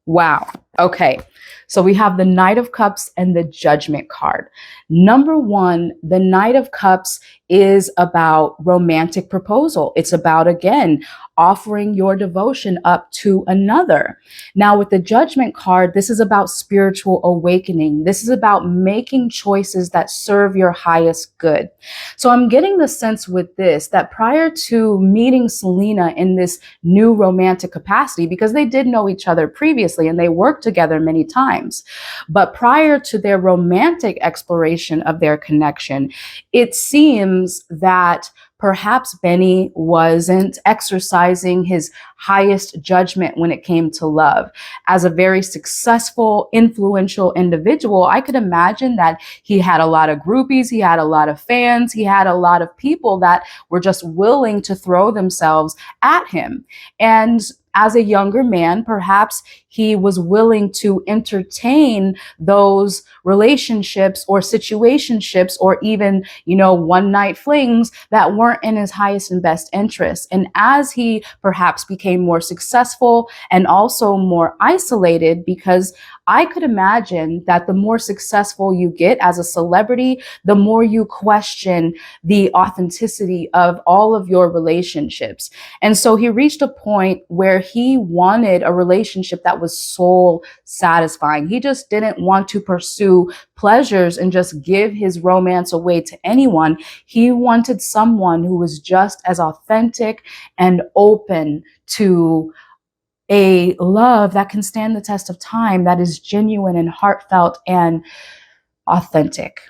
Wow. Okay. So we have the Knight of Cups and the Judgment card. Number one, the Knight of Cups is about romantic proposal. It's about, again, offering your devotion up to another. Now, with the Judgment card, this is about spiritual awakening. This is about making choices that serve your highest good. So I'm getting the sense with this that prior to meeting Selena in this new romantic capacity, because they did know each other previously and they worked together many times, but prior to their romantic exploration of their connection, it seems that perhaps Benny wasn't exercising his highest judgment when it came to love. As a very successful, influential individual, I could imagine that he had a lot of groupies, he had a lot of fans, he had a lot of people that were just willing to throw themselves at him. And as a younger man, perhaps he was willing to entertain those relationships or situationships or even, one night flings that weren't in his highest and best interest. And as he perhaps became more successful and also more isolated, because I could imagine that the more successful you get as a celebrity, the more you question the authenticity of all of your relationships. And so he reached a point where he wanted a relationship that was soul satisfying. He just didn't want to pursue pleasures and just give his romance away to anyone. He wanted someone who was just as authentic and open to a love that can stand the test of time, that is genuine and heartfelt and authentic.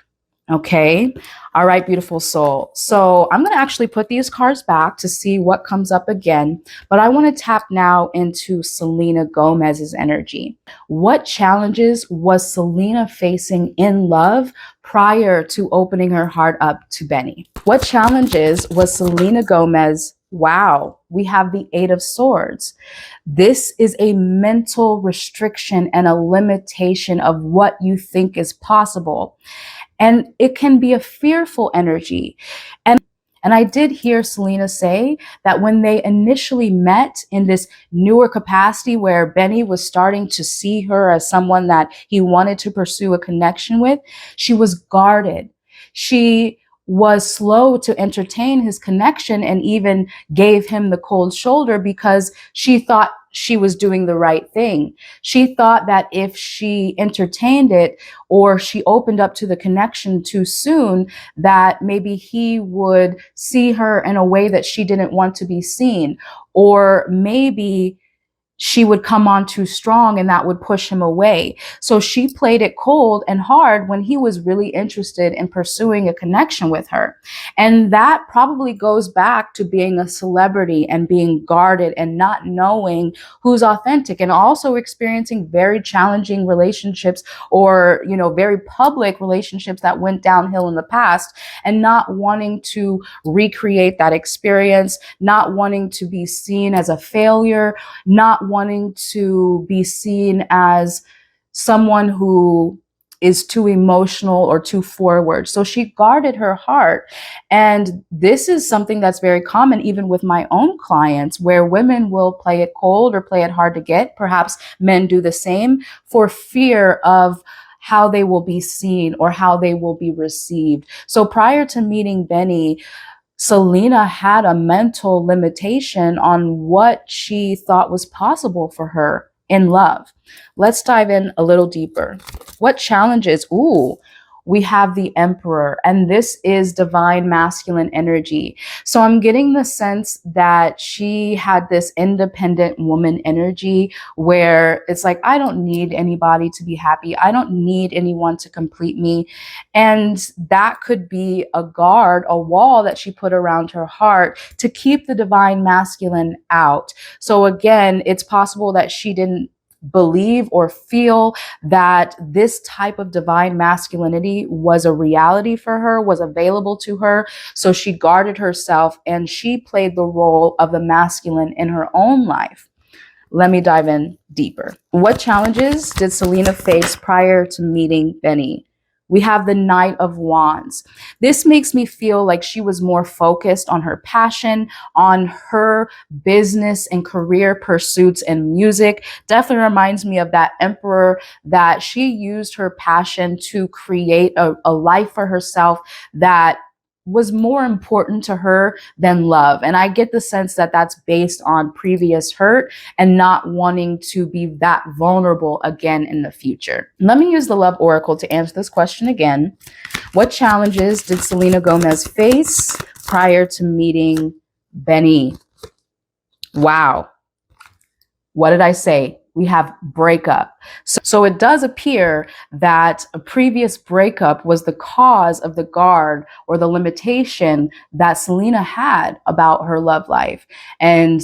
Okay. All right, beautiful soul. So I'm going to actually put these cards back to see what comes up again, but I want to tap now into Selena Gomez's energy. What challenges was Selena facing in love prior to opening her heart up to Benny? What challenges was Selena Gomez? Wow, we have the Eight of Swords. This is a mental restriction and a limitation of what you think is possible. And it can be a fearful energy. And I did hear Selena say that when they initially met in this newer capacity where Benny was starting to see her as someone that he wanted to pursue a connection with, she was guarded. She was slow to entertain his connection and even gave him the cold shoulder because she thought she was doing the right thing. She thought that if she entertained it or she opened up to the connection too soon, that maybe he would see her in a way that she didn't want to be seen, or maybe she would come on too strong and that would push him away. So she played it cold and hard when he was really interested in pursuing a connection with her. And that probably goes back to being a celebrity and being guarded and not knowing who's authentic, and also experiencing very challenging relationships or, very public relationships that went downhill in the past, and not wanting to recreate that experience, not wanting to be seen as a failure, not wanting to be seen as someone who is too emotional or too forward. So she guarded her heart. And this is something that's very common even with my own clients, where women will play it cold or play it hard to get. Perhaps men do the same for fear of how they will be seen or how they will be received. So prior to meeting Benny, Selena had a mental limitation on what she thought was possible for her in love. Let's dive in a little deeper. What challenges? We have the Emperor, and this is divine masculine energy. So I'm getting the sense that she had this independent woman energy where it's like, I don't need anybody to be happy. I don't need anyone to complete me. And that could be a guard, a wall that she put around her heart to keep the divine masculine out. So again, it's possible that she didn't believe or feel that this type of divine masculinity was a reality for her, was available to her. So she guarded herself and she played the role of the masculine in her own life. Let me dive in deeper. What challenges did Selena face prior to meeting Benny? we have the Knight of Wands. This makes me feel like she was more focused on her passion, on her business and career pursuits and music. Definitely reminds me of that emperor, that she used her passion to create a life for herself that was more important to her than love. And I get the sense that that's based on previous hurt and not wanting to be that vulnerable again in the future. Let me use the Love Oracle to answer this question again. What challenges did Selena Gomez face prior to meeting Benny? Wow. What did I say? We have breakup. So it does appear that a previous breakup was the cause of the guard or the limitation that Selena had about her love life. And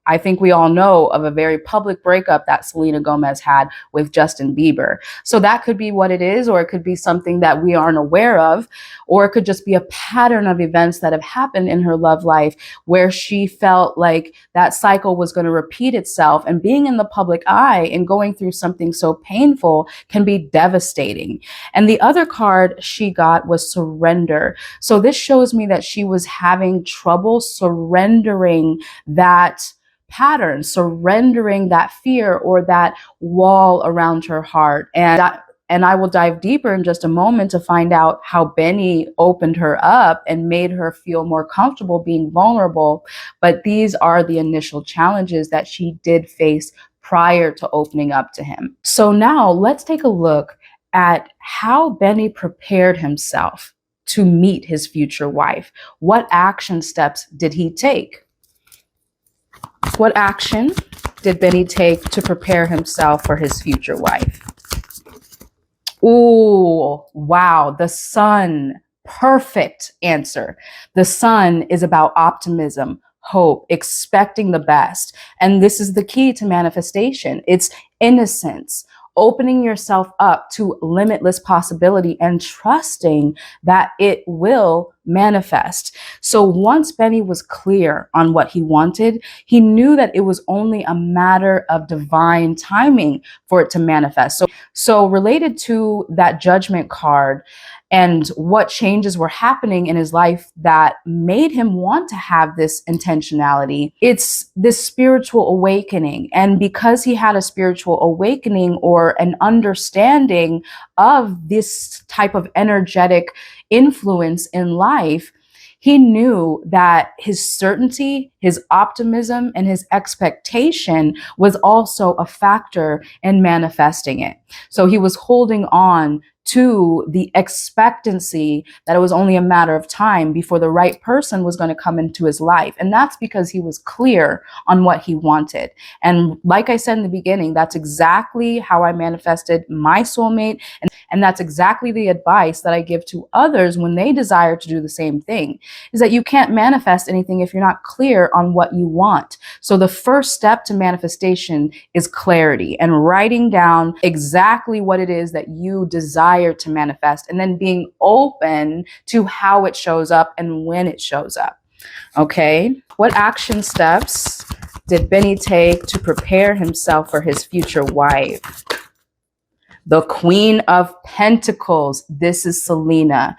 I think we all know of a very public breakup that Selena Gomez had with Justin Bieber. So that could be what it is, or it could be something that we aren't aware of, or it could just be a pattern of events that have happened in her love life where she felt like that cycle was going to repeat itself. And being in the public eye and going through something so painful can be devastating. And the other card she got was surrender. So this shows me that she was having trouble surrendering that pattern, surrendering that fear or that wall around her heart. And I will dive deeper in just a moment to find out how Benny opened her up and made her feel more comfortable being vulnerable. But these are the initial challenges that she did face prior to opening up to him. So now let's take a look at how Benny prepared himself to meet his future wife. What action steps did he take? What action did Benny take to prepare himself for his future wife? Ooh, wow, the Sun. Perfect answer. The Sun is about optimism, hope, expecting the best. And this is the key to manifestation. It's innocence, opening yourself up to limitless possibility and trusting that it will manifest. So once Benny was clear on what he wanted, he knew that it was only a matter of divine timing for it to manifest. So related to that Judgment card and what changes were happening in his life that made him want to have this intentionality, it's this spiritual awakening. And because he had a spiritual awakening or an understanding of this type of energetic influence in life, he knew that his certainty, his optimism, and his expectation was also a factor in manifesting it. So he was holding on to the expectancy that it was only a matter of time before the right person was going to come into his life. And that's because he was clear on what he wanted. And like I said in the beginning, that's exactly how I manifested my soulmate. And that's exactly the advice that I give to others when they desire to do the same thing, is that you can't manifest anything if you're not clear on what you want. So the first step to manifestation is clarity and writing down exactly what it is that you desire to manifest, and then being open to how it shows up and when it shows up. Okay. What action steps did Benny take to prepare himself for his future wife? The Queen of Pentacles. This is Selena.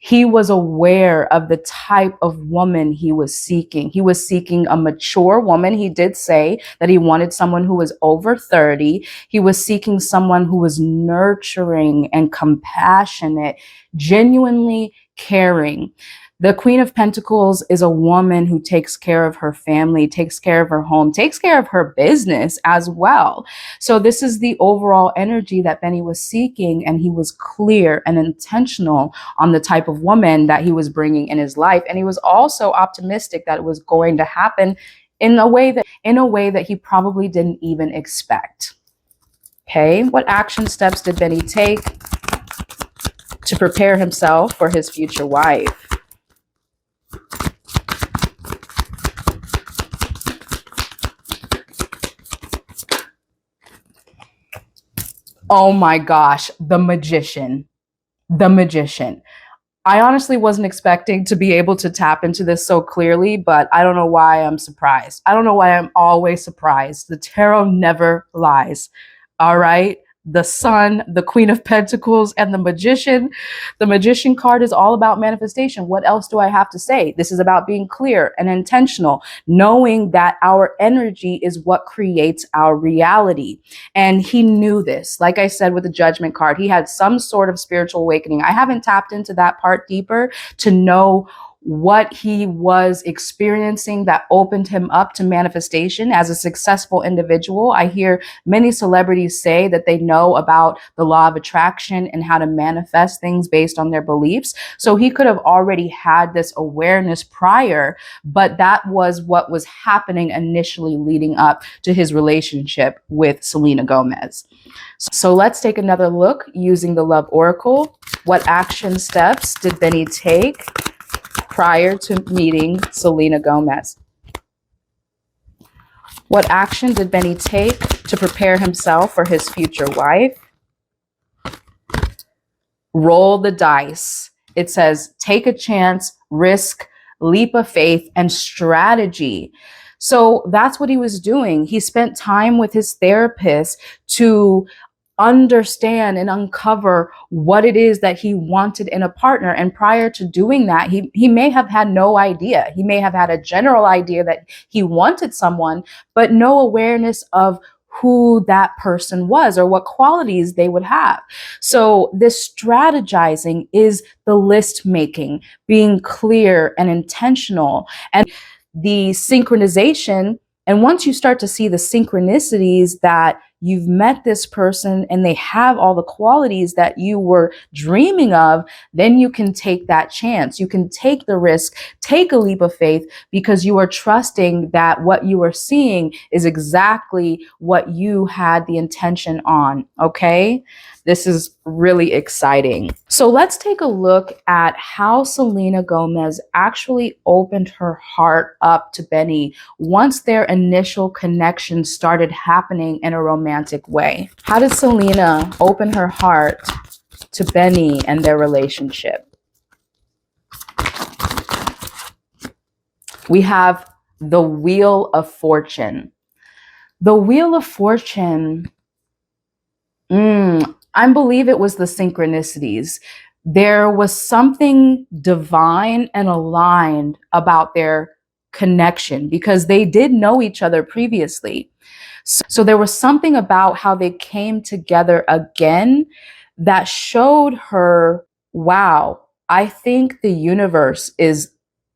He was aware of the type of woman he was seeking. He was seeking a mature woman. He did say that he wanted someone who was over 30. He was seeking someone who was nurturing and compassionate, genuinely caring. The Queen of Pentacles is a woman who takes care of her family, takes care of her home, takes care of her business as well. So this is the overall energy that Benny was seeking, and he was clear and intentional on the type of woman that he was bringing in his life. And he was also optimistic that it was going to happen in a way that he probably didn't even expect. Okay, what action steps did Benny take to prepare himself for his future wife? Oh my gosh, the Magician. The Magician. I honestly wasn't expecting to be able to tap into this so clearly, but I don't know why I'm surprised. I don't know why I'm always surprised. The tarot never lies. All right. the Sun, the Queen of Pentacles, and the Magician. The Magician card is all about manifestation. What else do I have to say? This is about being clear and intentional, knowing that our energy is what creates our reality. And he knew this. Like I said with the Judgment card, he had some sort of spiritual awakening. I haven't tapped into that part deeper to know what he was experiencing that opened him up to manifestation as a successful individual. I hear many celebrities say that they know about the law of attraction and how to manifest things based on their beliefs. So he could have already had this awareness prior, but that was what was happening initially leading up to his relationship with Selena Gomez. So let's take another look using the Love Oracle. What action steps did Benny take prior to meeting Selena Gomez? What action did Benny take to prepare himself for his future wife? Roll the dice. It says, take a chance, risk, leap of faith, and strategy. So that's what he was doing. He spent time with his therapist to understand and uncover what it is that he wanted in a partner. And prior to doing that, he may have had no idea. He may have had a general idea that he wanted someone, but no awareness of who that person was or what qualities they would have. So this strategizing is the list making, being clear and intentional, and the synchronization. And once you start to see the synchronicities that you've met this person and they have all the qualities that you were dreaming of, then you can take that chance. You can take the risk, take a leap of faith, because you are trusting that what you are seeing is exactly what you had the intention on. Okay? This is really exciting. So let's take a look at how Selena Gomez actually opened her heart up to Benny once their initial connection started happening in a romantic way. How did Selena open her heart to Benny and their relationship? We have the Wheel of Fortune. The Wheel of Fortune, I believe it was the synchronicities. There was something divine and aligned about their connection because they did know each other previously. So there was something about how they came together again that showed her, wow, I think the universe is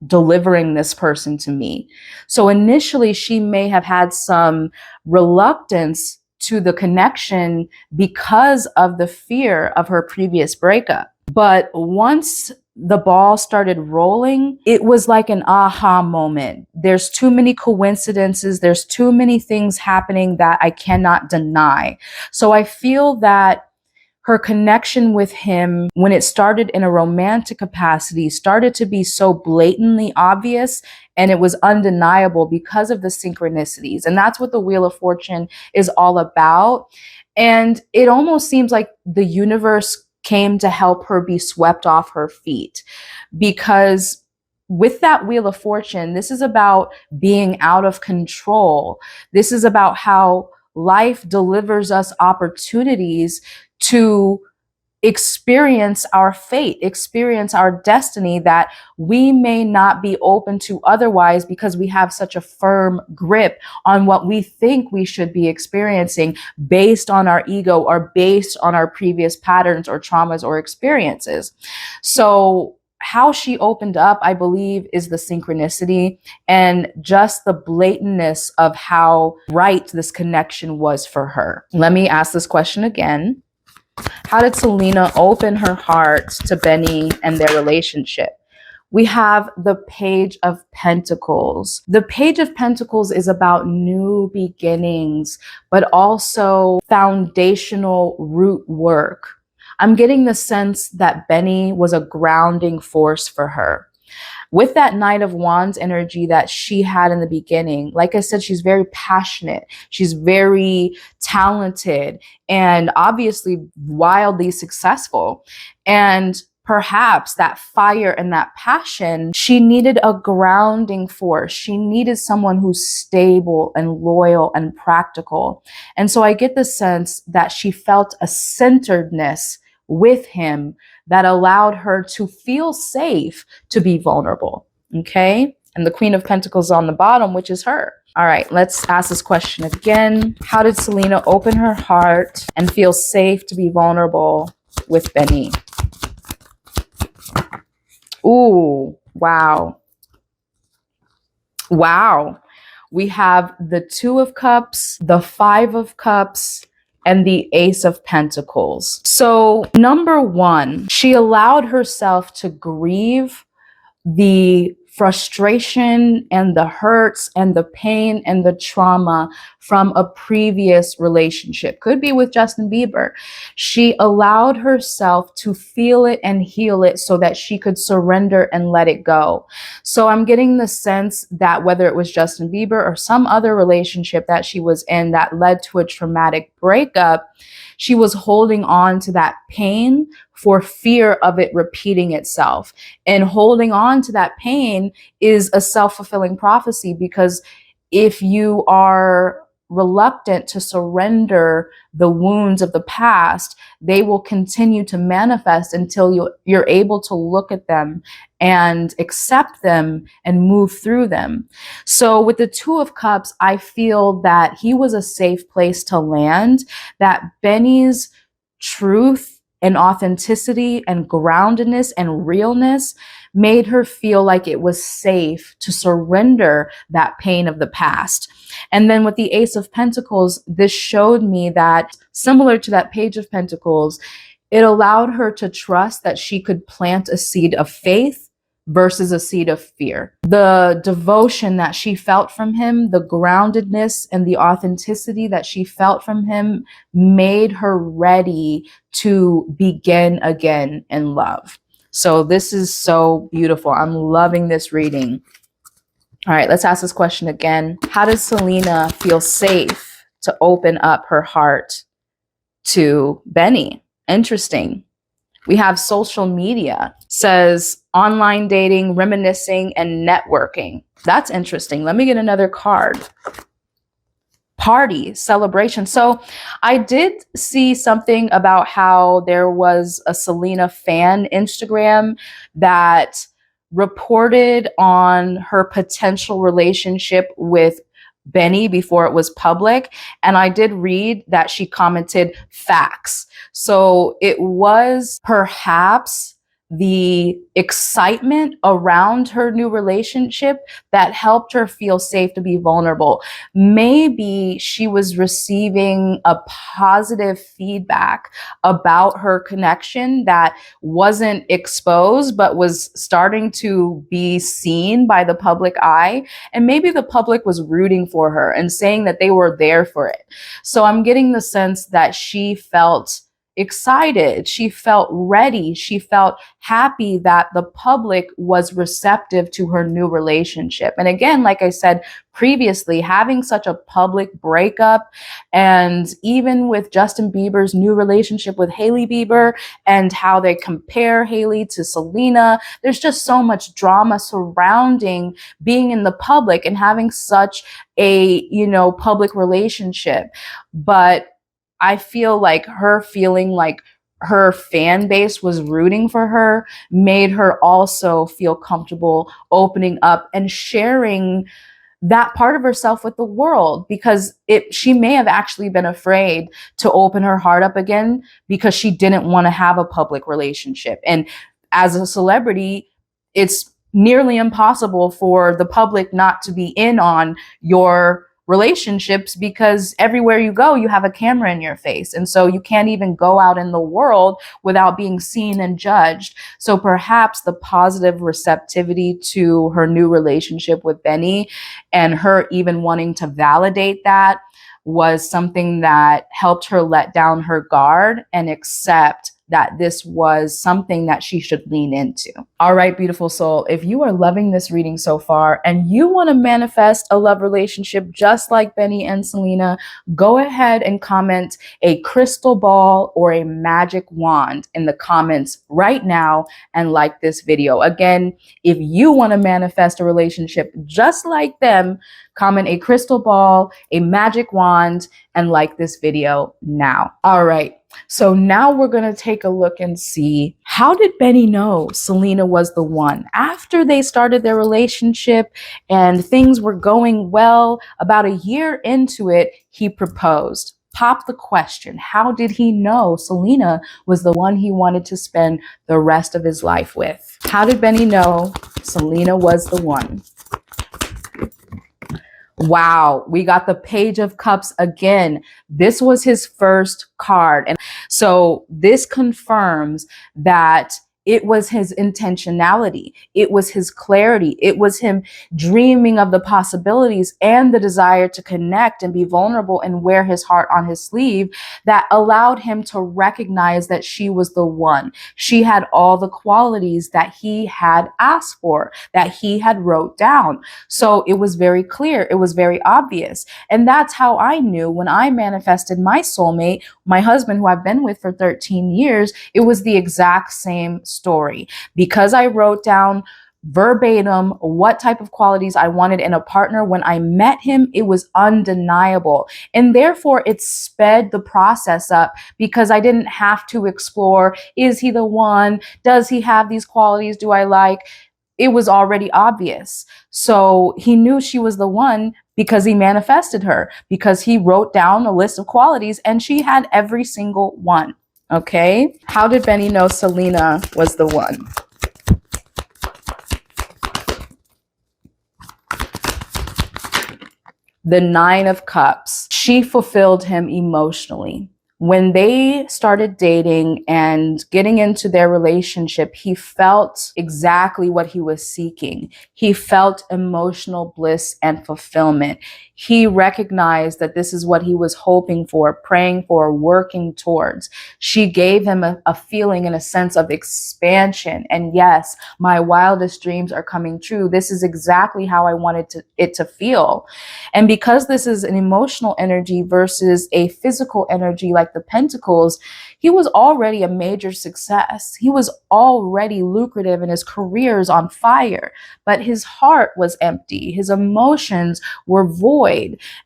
delivering this person to me. So initially she may have had some reluctance to the connection because of the fear of her previous breakup. But once the ball started rolling, it was like an aha moment. There's too many coincidences. There's too many things happening that I cannot deny. So I feel that her connection with him, when it started in a romantic capacity, started to be so blatantly obvious, and it was undeniable because of the synchronicities. And that's what the Wheel of Fortune is all about. And it almost seems like the universe came to help her be swept off her feet, because with that Wheel of Fortune, this is about being out of control. This is about how life delivers us opportunities to experience our fate, experience our destiny that we may not be open to otherwise, because we have such a firm grip on what we think we should be experiencing based on our ego or based on our previous patterns or traumas or experiences. So how she opened up, I believe, is the synchronicity and just the blatantness of how right this connection was for her. Let me ask this question again. How did Selena open her heart to Benny and their relationship? We have the Page of Pentacles. The Page of Pentacles is about new beginnings, but also foundational root work. I'm getting the sense that Benny was a grounding force for her. With that Knight of Wands energy that she had in the beginning, like I said, she's very passionate. She's very talented and obviously wildly successful. And perhaps that fire and that passion, she needed a grounding force. She needed someone who's stable and loyal and practical. And so I get the sense that she felt a centeredness with him that allowed her to feel safe to be vulnerable. Okay? And the Queen of Pentacles on the bottom, which is her. All right, let's ask this question again. How did Selena open her heart and feel safe to be vulnerable with Benny? Ooh, wow. Wow. We have the Two of Cups, the Five of Cups, and the Ace of Pentacles. So, number one, she allowed herself to grieve the frustration and the hurts and the pain and the trauma from a previous relationship. Could be with Justin Bieber. She allowed herself to feel it and heal it so that she could surrender and let it go. So I'm getting the sense that whether it was Justin Bieber or some other relationship that she was in that led to a traumatic breakup, she was holding on to that pain for fear of it repeating itself. And holding on to that pain is a self-fulfilling prophecy, because if you are reluctant to surrender the wounds of the past, they will continue to manifest until you're able to look at them and accept them and move through them. So with the Two of Cups, I feel that he was a safe place to land, that Benny's truth and authenticity and groundedness and realness made her feel like it was safe to surrender that pain of the past. And then with the Ace of Pentacles, this showed me that, similar to that Page of Pentacles, it allowed her to trust that she could plant a seed of faith versus a seed of fear. The devotion that she felt from him, the groundedness and the authenticity that she felt from him made her ready to begin again in love. So this is so beautiful. I'm loving this reading. All right, let's ask this question again. How does Selena feel safe to open up her heart to Benny? Interesting. We have social media, says online dating, reminiscing, and networking. That's interesting. Let me get another card. Party, celebration. So I did see something about how there was a Selena fan Instagram that reported on her potential relationship with Benny before it was public. And I did read that she commented facts. So it was perhaps the excitement around her new relationship that helped her feel safe to be vulnerable. Maybe she was receiving a positive feedback about her connection that wasn't exposed, but was starting to be seen by the public eye. And maybe the public was rooting for her and saying that they were there for it. So I'm getting the sense that she felt excited. She felt ready. She felt happy that the public was receptive to her new relationship. And again, like I said previously, having such a public breakup, and even with Justin Bieber's new relationship with Hailey Bieber and how they compare Hailey to Selena, there's just so much drama surrounding being in the public and having such a, public relationship. But I feel like her feeling like her fan base was rooting for her made her also feel comfortable opening up and sharing that part of herself with the world, because she may have actually been afraid to open her heart up again because she didn't want to have a public relationship. And as a celebrity, it's nearly impossible for the public not to be in on your relationships, because everywhere you go, you have a camera in your face. And so you can't even go out in the world without being seen and judged. So perhaps the positive receptivity to her new relationship with Benny and her even wanting to validate that was something that helped her let down her guard and accept that this was something that she should lean into. All right, beautiful soul, if you are loving this reading so far and you want to manifest a love relationship just like Benny and Selena, go ahead and comment a crystal ball or a magic wand in the comments right now and like this video. Again, if you want to manifest a relationship just like them, comment a crystal ball, a magic wand, and like this video now. All right. So now we're going to take a look and see, how did Benny know Selena was the one? After they started their relationship and things were going well, about a year into it, he proposed. Pop the question, how did he know Selena was the one he wanted to spend the rest of his life with? How did Benny know Selena was the one? Wow, we got the Page of Cups again. This was his first card. And so this confirms that it was his intentionality. It was his clarity. It was him dreaming of the possibilities and the desire to connect and be vulnerable and wear his heart on his sleeve that allowed him to recognize that she was the one. She had all the qualities that he had asked for, that he had wrote down. So it was very clear. It was very obvious. And that's how I knew when I manifested my soulmate, my husband, who I've been with for 13 years, it was the exact same story. Because I wrote down verbatim what type of qualities I wanted in a partner, when I met him, it was undeniable. And therefore it sped the process up because I didn't have to explore, is he the one? Does he have these qualities? Do I like? It was already obvious. So he knew she was the one because he manifested her, because he wrote down a list of qualities and she had every single one. Okay. How did Benny know Selena was the one? The Nine of Cups. She fulfilled him emotionally. When they started dating and getting into their relationship, he felt exactly what he was seeking. He felt emotional bliss and fulfillment. He recognized that this is what he was hoping for, praying for, working towards. She gave him a feeling and a sense of expansion. And yes, my wildest dreams are coming true. This is exactly how I wanted it to feel. And because this is an emotional energy versus a physical energy like the Pentacles, he was already a major success. He was already lucrative and his career is on fire, but his heart was empty. His emotions were void.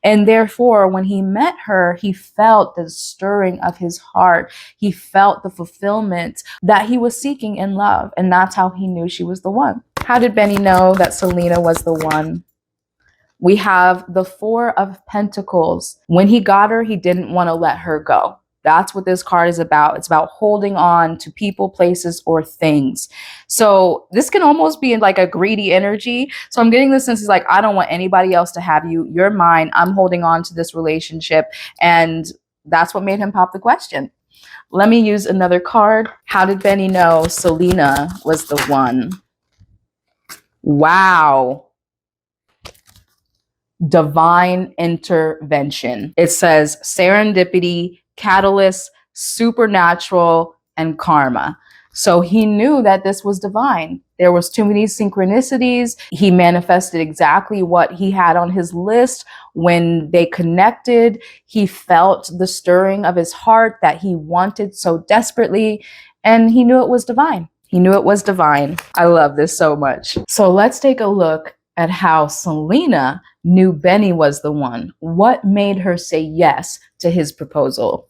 And therefore, when he met her, he felt the stirring of his heart. He felt the fulfillment that he was seeking in love. And that's how he knew she was the one. How did Benny know that Selena was the one? We have the Four of Pentacles. When he got her, he didn't want to let her go. That's what this card is about. It's about holding on to people, places, or things. So this can almost be in like a greedy energy. So I'm getting the sense is like, I don't want anybody else to have you. You're mine. I'm holding on to this relationship. And that's what made him pop the question. Let me use another card. How did Benny know Selena was the one? Wow. Divine intervention. It says serendipity, catalyst, supernatural, and karma. So he knew that this was divine. There was too many synchronicities. He manifested exactly what he had on his list. When they connected, he felt the stirring of his heart that he wanted so desperately, and he knew it was divine. He knew it was divine. I love this so much. So let's take a look at how Selena knew Benny was the one. What made her say yes to his proposal?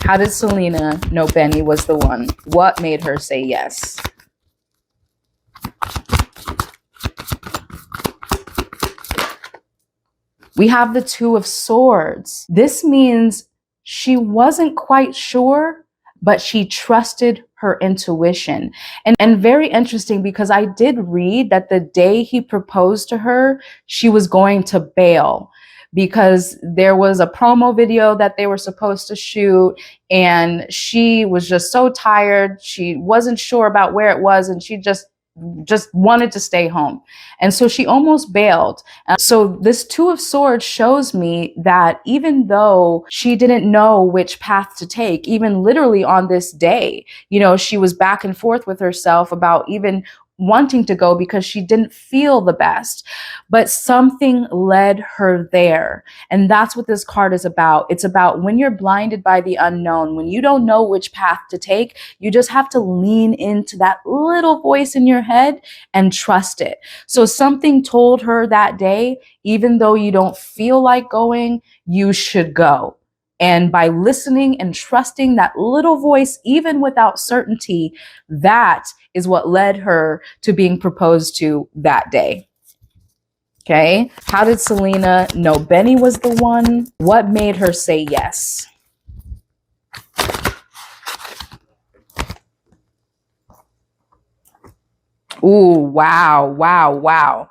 How did Selena know Benny was the one? What made her say yes? We have the Two of Swords. This means she wasn't quite sure, but she trusted her intuition. And very interesting, because I did read that the day he proposed to her, she was going to bail because there was a promo video that they were supposed to shoot and she was just so tired. She wasn't sure about where it was and she just just wanted to stay home. And so she almost bailed. So this Two of Swords shows me that even though she didn't know which path to take, even literally on this day, she was back and forth with herself about even wanting to go because she didn't feel the best, but something led her there. And that's what this card is about. It's about when you're blinded by the unknown, when you don't know which path to take, you just have to lean into that little voice in your head and trust it. So something told her that day, even though you don't feel like going, you should go. And by listening and trusting that little voice, even without certainty, that is what led her to being proposed to that day. Okay. How did Selena know Benny was the one? What made her say yes? Ooh, wow, wow, wow.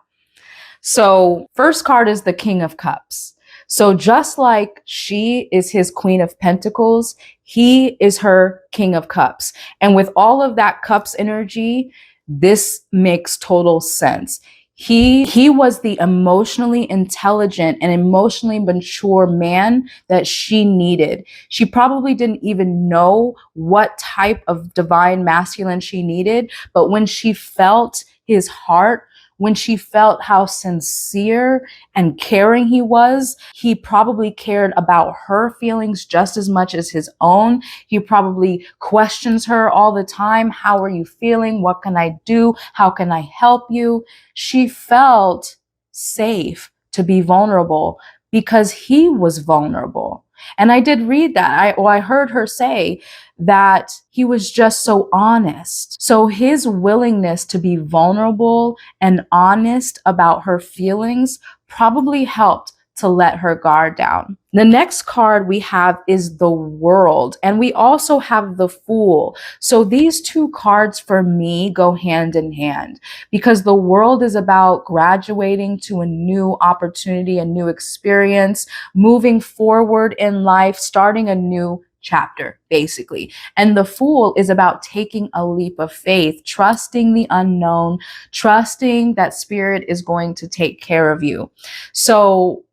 So first card is the King of Cups. So just like she is his Queen of Pentacles, he is her King of Cups. And with all of that Cups energy, this makes total sense. He was the emotionally intelligent and emotionally mature man that she needed. She probably didn't even know what type of divine masculine she needed, but when she felt his heart, when she felt how sincere and caring he was, he probably cared about her feelings just as much as his own. He probably questions her all the time. How are you feeling? What can I do? How can I help you? She felt safe to be vulnerable because he was vulnerable. And I did read that. I heard her say that he was just so honest. So his willingness to be vulnerable and honest about her feelings probably helped to let her guard down. The next card we have is the World, and we also have the Fool. So these two cards for me go hand in hand because the World is about graduating to a new opportunity, a new experience, moving forward in life, starting a new chapter, basically. And the Fool is about taking a leap of faith, trusting the unknown, trusting that spirit is going to take care of you. So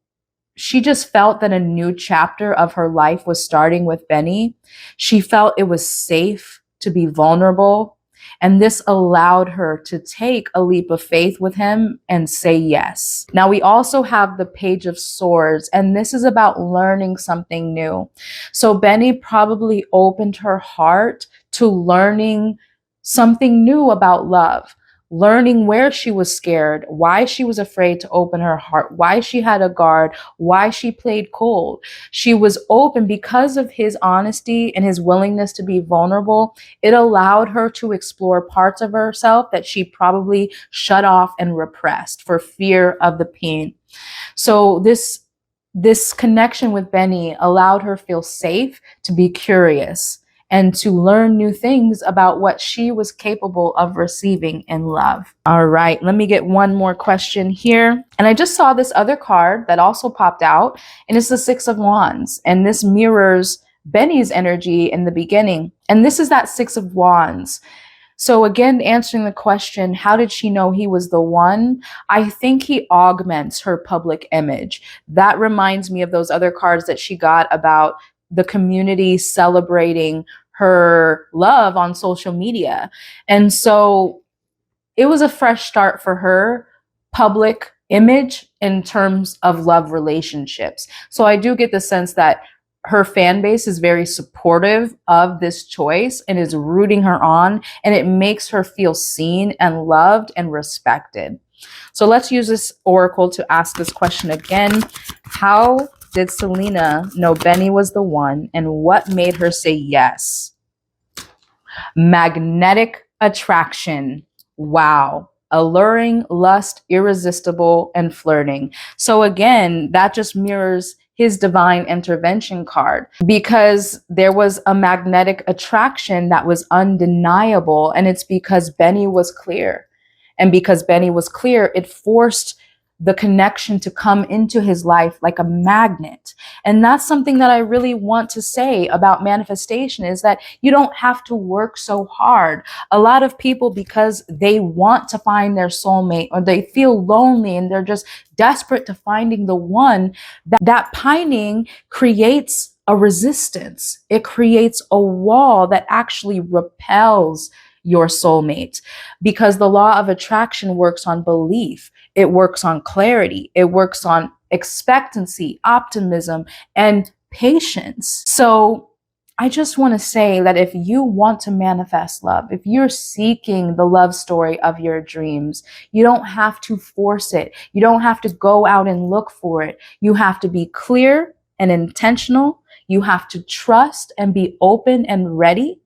she just felt that a new chapter of her life was starting with Benny. She felt it was safe to be vulnerable. And this allowed her to take a leap of faith with him and say yes. Now, we also have the Page of Swords, and this is about learning something new. So Benny probably opened her heart to learning something new about love, learning where she was scared, why she was afraid to open her heart, why she had a guard, why she played cold. She was open because of his honesty and his willingness to be vulnerable. It allowed her to explore parts of herself that she probably shut off and repressed for fear of the pain. So this connection with Benny allowed her feel safe to be curious and to learn new things about what she was capable of receiving in love. All right, let me get one more question here. And I just saw this other card that also popped out, and it's the Six of Wands. And this mirrors Benny's energy in the beginning. And this is that Six of Wands. So again, answering the question, how did she know he was the one? I think he augments her public image. That reminds me of those other cards that she got about the community celebrating her love on social media. And so it was a fresh start for her public image in terms of love relationships. So I do get the sense that her fan base is very supportive of this choice and is rooting her on, and it makes her feel seen and loved and respected. So let's use this oracle to ask this question again. How did Selena know Benny was the one, and what made her say yes? Magnetic attraction. Wow. Alluring, lust, irresistible, and flirting. So again, that just mirrors his divine intervention card because there was a magnetic attraction that was undeniable, and it's because Benny was clear. And because Benny was clear, it forced the connection to come into his life like a magnet. And that's something that I really want to say about manifestation, is that you don't have to work so hard. A lot of people, because they want to find their soulmate, or they feel lonely and they're just desperate to finding the one, that pining creates a resistance. It creates a wall that actually repels your soulmate, because the law of attraction works on belief. It works on clarity. It works on expectancy, optimism, and patience. So I just want to say that if you want to manifest love, if you're seeking the love story of your dreams, you don't have to force it. You don't have to go out and look for it. You have to be clear and intentional. You have to trust and be open and ready.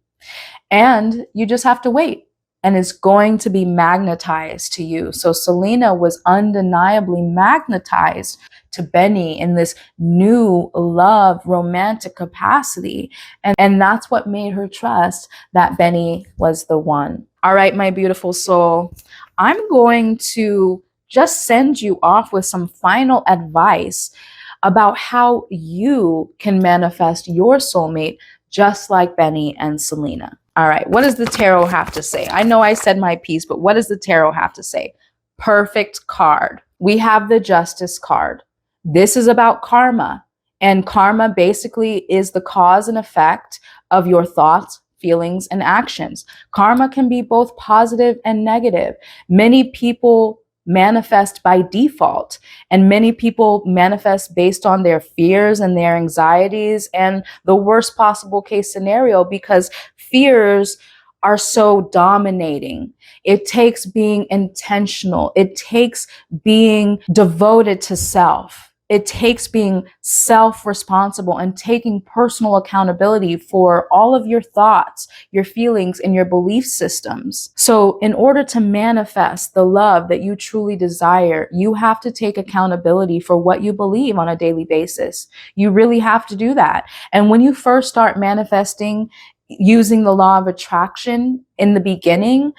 And you just have to wait. And it's going to be magnetized to you. So Selena was undeniably magnetized to Benny in this new love, romantic capacity. And that's what made her trust that Benny was the one. All right, my beautiful soul, I'm going to just send you off with some final advice about how you can manifest your soulmate just like Benny and Selena. All right, what does the tarot have to say? I know I said my piece, but what does the tarot have to say? Perfect card. We have the Justice card. This is about karma. And karma basically is the cause and effect of your thoughts, feelings, and actions. Karma can be both positive and negative. Many people manifest by default, and many people manifest based on their fears and their anxieties and the worst possible case scenario, because fears are so dominating. It takes being intentional. It takes being devoted to self. It takes being self-responsible and taking personal accountability for all of your thoughts, your feelings, and your belief systems. So in order to manifest the love that you truly desire, you have to take accountability for what you believe on a daily basis. You really have to do that. And when you first start manifesting using the law of attraction in the beginning,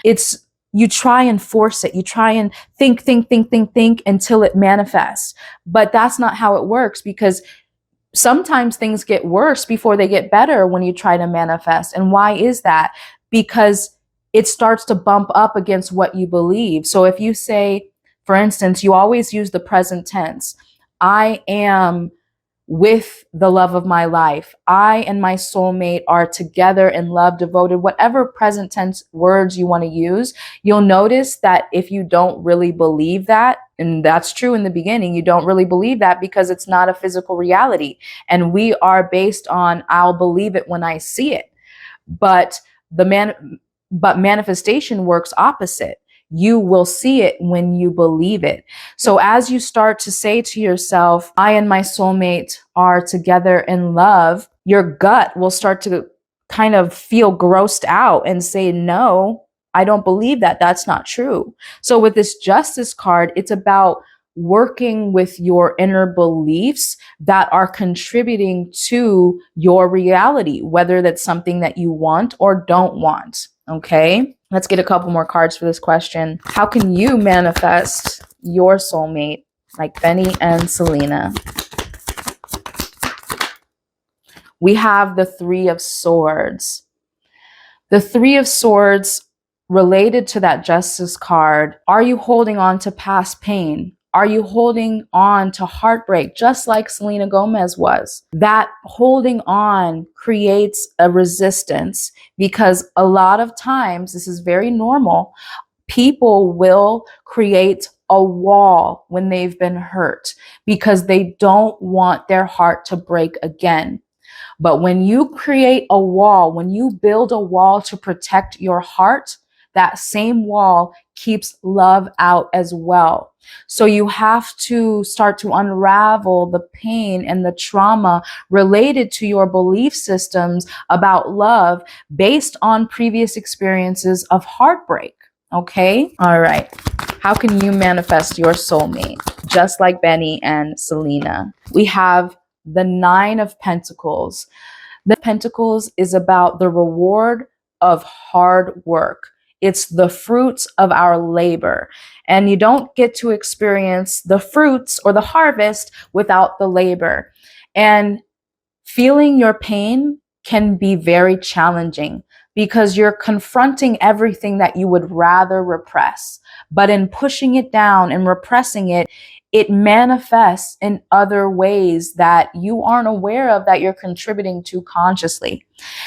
you try and force it. You try and think until it manifests. But that's not how it works, because sometimes things get worse before they get better when you try to manifest. And why is that? Because it starts to bump up against what you believe. So if you say, for instance, you always use the present tense, I am with the love of my life. I and my soulmate are together in love, devoted, whatever present tense words you want to use. You'll notice that if you don't really believe that, and that's true in the beginning, you don't really believe that because it's not a physical reality. And we are based on, I'll believe it when I see it. But manifestation works opposite. You will see it when you believe it. So as you start to say to yourself, I and my soulmate are together in love, your gut will start to kind of feel grossed out and say, no, I don't believe that. That's not true. So with this Justice card, it's about working with your inner beliefs that are contributing to your reality, whether that's something that you want or don't want. Okay, let's get a couple more cards for this question. How can you manifest your soulmate like Benny and Selena? We have the Three of Swords. The Three of Swords related to that Justice card. Are you holding on to past pain? Are you holding on to heartbreak, just like Selena Gomez was? That holding on creates a resistance, because a lot of times, this is very normal, people will create a wall when they've been hurt because they don't want their heart to break again. But when you create a wall, when you build a wall to protect your heart, that same wall keeps love out as well. So you have to start to unravel the pain and the trauma related to your belief systems about love based on previous experiences of heartbreak. Okay? All right. How can you manifest your soulmate? Just like Benny and Selena. We have the Nine of Pentacles. The Pentacles is about the reward of hard work. It's the fruits of our labor. And you don't get to experience the fruits or the harvest without the labor. And feeling your pain can be very challenging because you're confronting everything that you would rather repress. But in pushing it down and repressing it, it manifests in other ways that you aren't aware of, that you're contributing to consciously.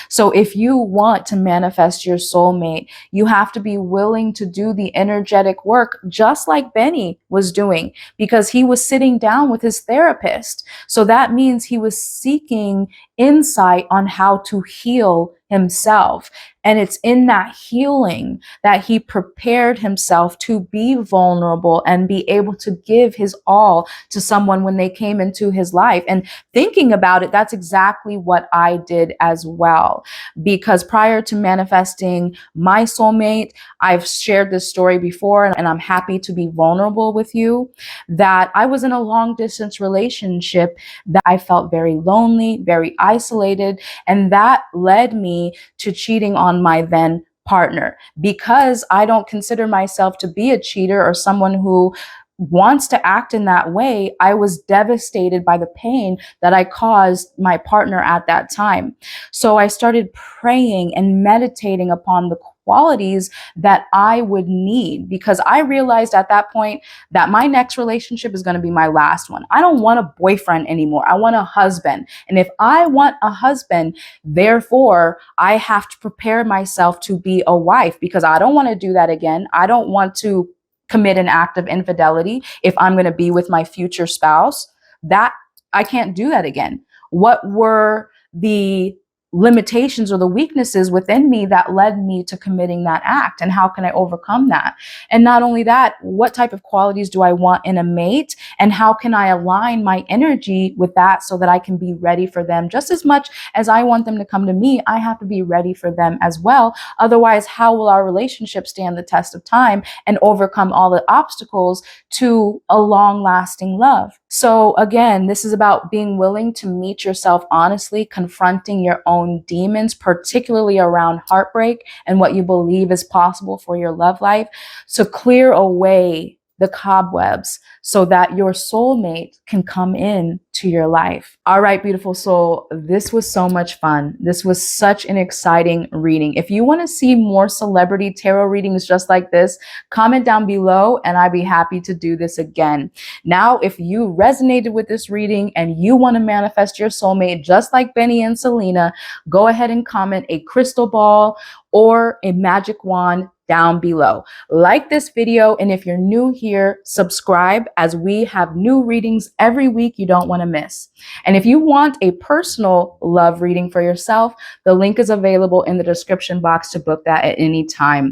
So if you want to manifest your soulmate, you have to be willing to do the energetic work, just like Benny was doing, because he was sitting down with his therapist. So that means he was seeking insight on how to heal himself. And it's in that healing that he prepared himself to be vulnerable and be able to give his all to someone when they came into his life. And thinking about it, that's exactly what I did as well. Because prior to manifesting my soulmate, I've shared this story before, and I'm happy to be vulnerable with you, that I was in a long distance relationship that I felt very lonely, very isolated, and that led me to cheating on my then partner. Because I don't consider myself to be a cheater or someone who wants to act in that way, I was devastated by the pain that I caused my partner at that time. So I started praying and meditating upon the qualities that I would need, because I realized at that point that my next relationship is going to be my last one. I don't want a boyfriend anymore. I want a husband. And if I want a husband, therefore, I have to prepare myself to be a wife, because I don't want to do that again. I don't want to commit an act of infidelity if I'm going to be with my future spouse. That I can't do that again. What were the limitations or the weaknesses within me that led me to committing that act, and how can I overcome that? And not only that, what type of qualities do I want in a mate, and how can I align my energy with that so that I can be ready for them? Just as much as I want them to come to me, I have to be ready for them as well. Otherwise, how will our relationship stand the test of time and overcome all the obstacles to a long-lasting love? So again, this is about being willing to meet yourself honestly, confronting your own demons, particularly around heartbreak and what you believe is possible for your love life, to clear away the cobwebs so that your soulmate can come in to your life. All right, beautiful soul, this was so much fun. This was such an exciting reading. If you want to see more celebrity tarot readings just like this, comment down below and I'd be happy to do this again. Now, if you resonated with this reading and you want to manifest your soulmate just like Benny and Selena, go ahead and comment a crystal ball or a magic wand down below. Like this video, and if you're new here, subscribe, as we have new readings every week you don't want to miss. And if you want a personal love reading for yourself, the link is available in the description box to book that at any time.